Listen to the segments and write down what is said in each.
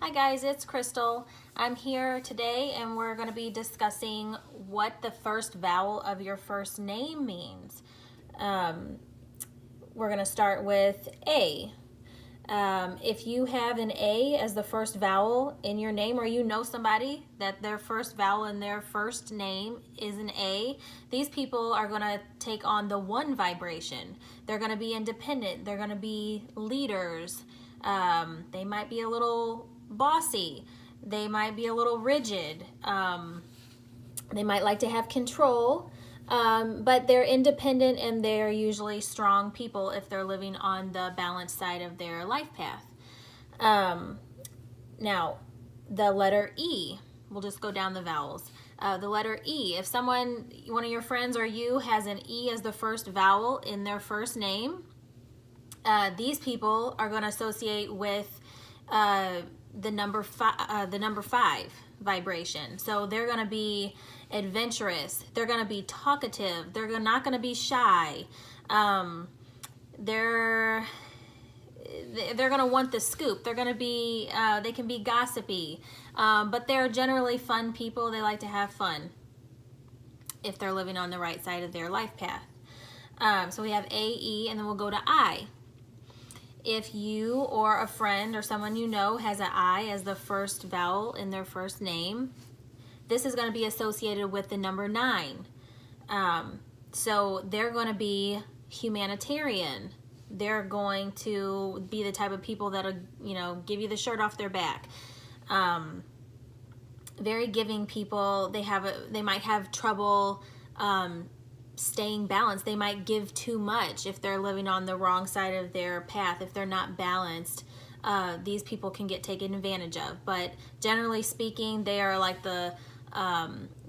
Hi guys, it's Crystal. I'm here today and we're going to be discussing what the first vowel of your first name means. We're going to start with A. If you have an A as the first vowel in your name, or you know somebody that their first vowel in their first name is an A, these people are going to take on the 1 vibration. They're going to be independent. They're going to be leaders. They might be a little bossy. They might be a little rigid. They might like to have control. But they're independent and they're usually strong people if they're living on the balanced side of their life path. Now, the letter E, we'll just go down the vowels. The letter E, if one of your friends or you has an E as the first vowel in their first name, these people are going to associate with the number 5 vibration. So they're going to be adventurous. They're going to be talkative. They're not going to be shy. They're going to want the scoop. They're going to be they can be gossipy, but they're generally fun people. They like to have fun if they're living on the right side of their life path. So we have A, E, and then we'll go to I. If you or a friend or someone you know has an I as the first vowel in their first name, this is going to be associated with the number 9. So they're going to be humanitarian. They're going to be the type of people that'll, give you the shirt off their back. Very giving people. They might have trouble staying balanced. They might give too much if they're living on the wrong side of their path. If they're not balanced, these people can get taken advantage of. But generally speaking, they are like the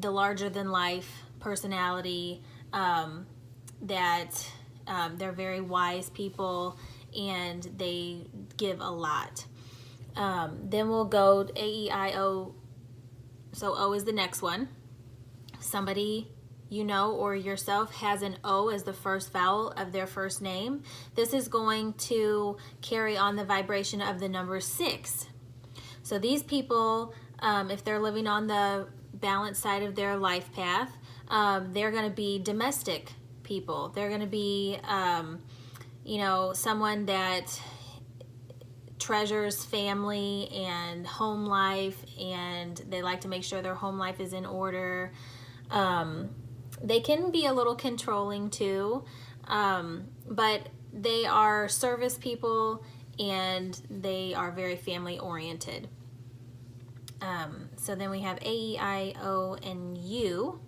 larger than life personality, that they're very wise people and they give a lot. Then we'll go A, E, I, O. So O is the next one. Somebody you know or yourself has an O as the first vowel of their first name. This is going to carry on the vibration of the number 6. So these people, if they're living on the balanced side of their life path, they're going to be domestic people. They're going to be, someone that treasures family and home life, and they like to make sure their home life is in order. They can be a little controlling too, but they are service people and they are very family oriented. So then we have A, E, I, O, and U.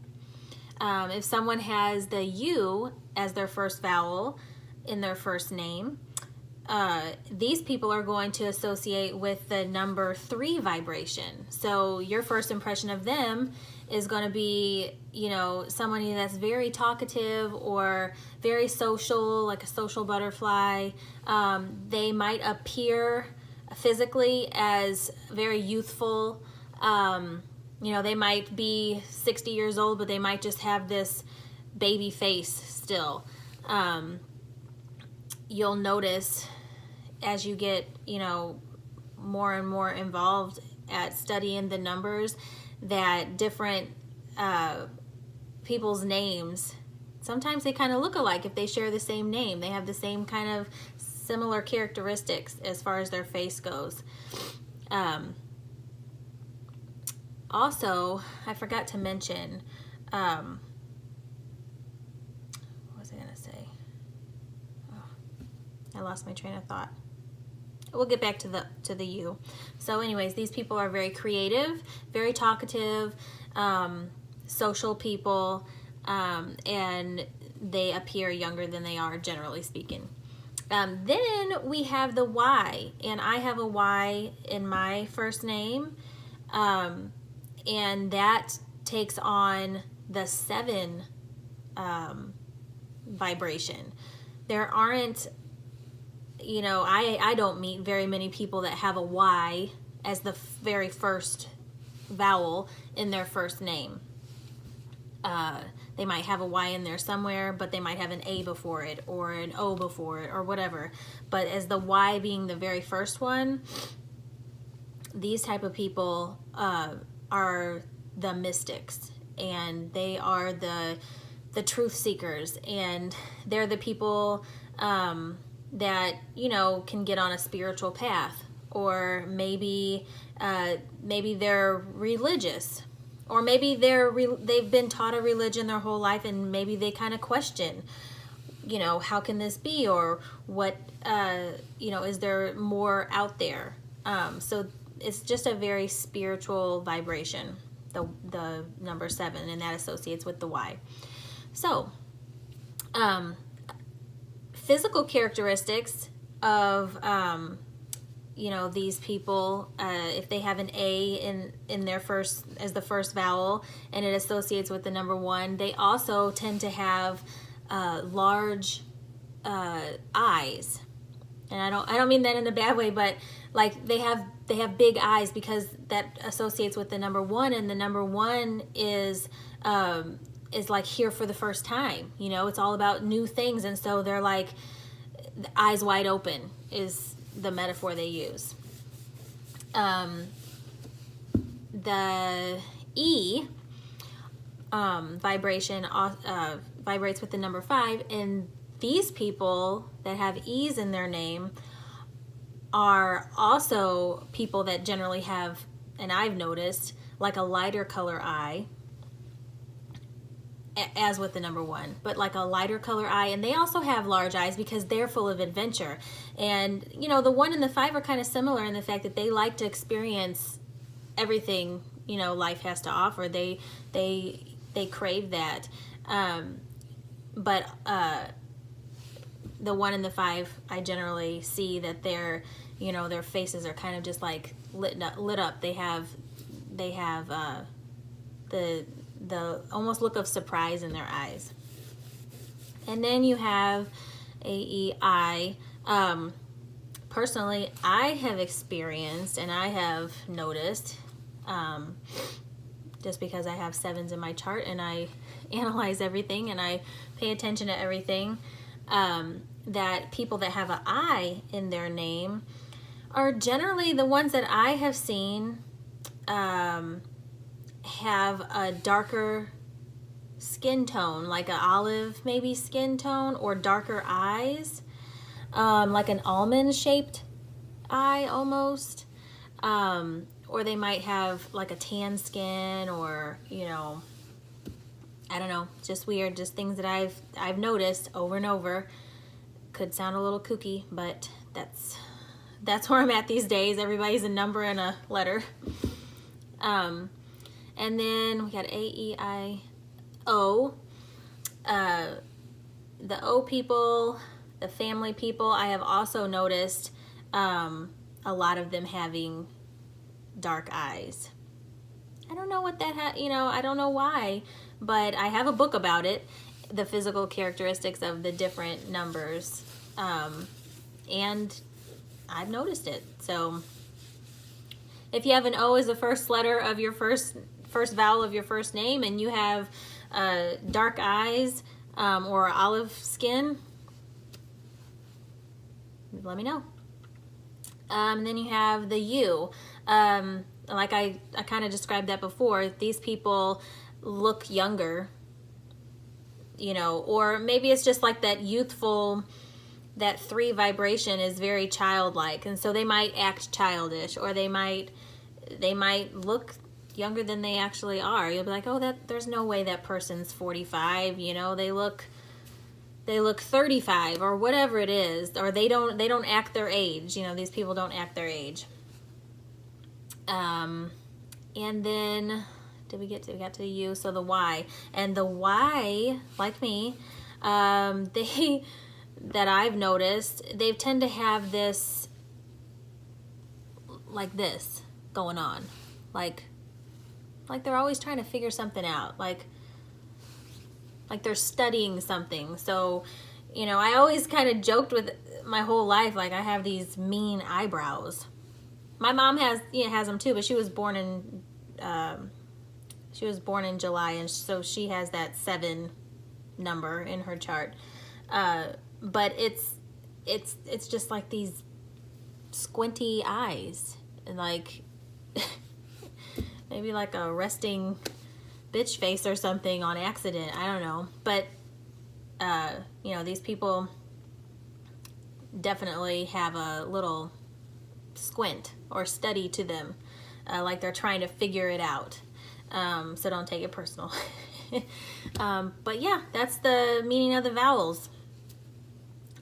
If someone has the U as their first vowel in their first name, these people are going to associate with the number 3 vibration. So your first impression of them is going to be, somebody that's very talkative or very social, like a social butterfly. They might appear physically as very youthful. They might be 60 years old, but they might just have this baby face still. You'll notice as you get, more and more involved at studying the numbers that different people's names, sometimes they kind of look alike if they share the same name. They have the same kind of similar characteristics as far as their face goes. Also, I forgot to mention, what was I going to say? Oh, I lost my train of thought. We'll get back to the U. So anyways, these people are very creative, very talkative, social people, and they appear younger than they are, generally speaking. Then we have the Y, and I have a Y in my first name, and that takes on the 7 vibration. There aren't, I don't meet very many people that have a Y as the very first vowel in their first name. They might have a Y in there somewhere, but they might have an A before it or an O before it or whatever. But as the Y being the very first one, these type of people are the mystics, and they are the truth seekers, and they're the people that, you know, can get on a spiritual path, or maybe they're religious, or maybe they've been taught a religion their whole life, and maybe they kind of question, you know, how can this be, or what, you know, is there more out there? So it's just a very spiritual vibration, the number 7, and that associates with the Y. So, physical characteristics of, you know, these people, if they have an A in their first, as the first vowel, and it associates with the number 1, they also tend to have large eyes. And I don't mean that in a bad way, but like they have big eyes, because that associates with the number 1, and the number 1 is like here for the first time. You know, it's all about new things, and so they're like eyes wide open is the metaphor they use. The E vibration vibrates with the number 5, and these people that have E's in their name are also people that generally have, and I've noticed, like a lighter color eye, as with the number 1, but like a lighter color eye, and they also have large eyes because they're full of adventure. And you know, the 1 and the 5 are kind of similar in the fact that they like to experience everything, you know, life has to offer. They crave that. But the 1 and the 5, I generally see that they're, you know, their faces are kind of just like lit up. They have the almost look of surprise in their eyes. And then you have AEI. Personally, I have experienced, and I have noticed, just because I have 7s in my chart and I analyze everything and I pay attention to everything, that people that have an I in their name are generally the ones that I have seen have a darker skin tone, like an olive maybe skin tone, or darker eyes, like an almond shaped eye almost, or they might have like a tan skin, or, you know, I don't know, just weird, just things that I've noticed over and over. Could sound a little kooky, but that's where I'm at these days. Everybody's a number and a letter. And then we got AEIO. The O people, the family people, I have also noticed a lot of them having dark eyes. I don't know what that you know, I don't know why, but I have a book about it, the physical characteristics of the different numbers, and I've noticed it. So if you have an O as the first letter of your first vowel of your first name, and you have dark eyes or olive skin, let me know. And then you have the U. Like I kind of described that before. These people look younger, you know, or maybe it's just like that youthful, that 3 vibration is very childlike, and so they might act childish, or they might look younger than they actually are. You'll be like, oh, there's no way that person's 45, you know, they look 35 or whatever it is, or they don't act their age. You know, these people don't act their age. And then we got to the U, so the Y. And the Y, like me, that I've noticed, they tend to have this, like this going on, like they're always trying to figure something out, like they're studying something. So, you know, I always kind of joked with my whole life, like I have these mean eyebrows. My mom has them too, but she was born in July, and so she has that 7 number in her chart. But it's just like these squinty eyes, and like maybe like a resting bitch face or something on accident. I don't know. But, you know, these people definitely have a little squint or study to them, like they're trying to figure it out. So don't take it personal. But yeah, that's the meaning of the vowels.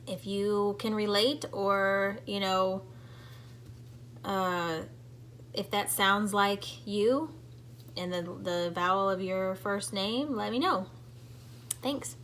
If you can relate, or, you know, if that sounds like you and the vowel of your first name, let me know. Thanks.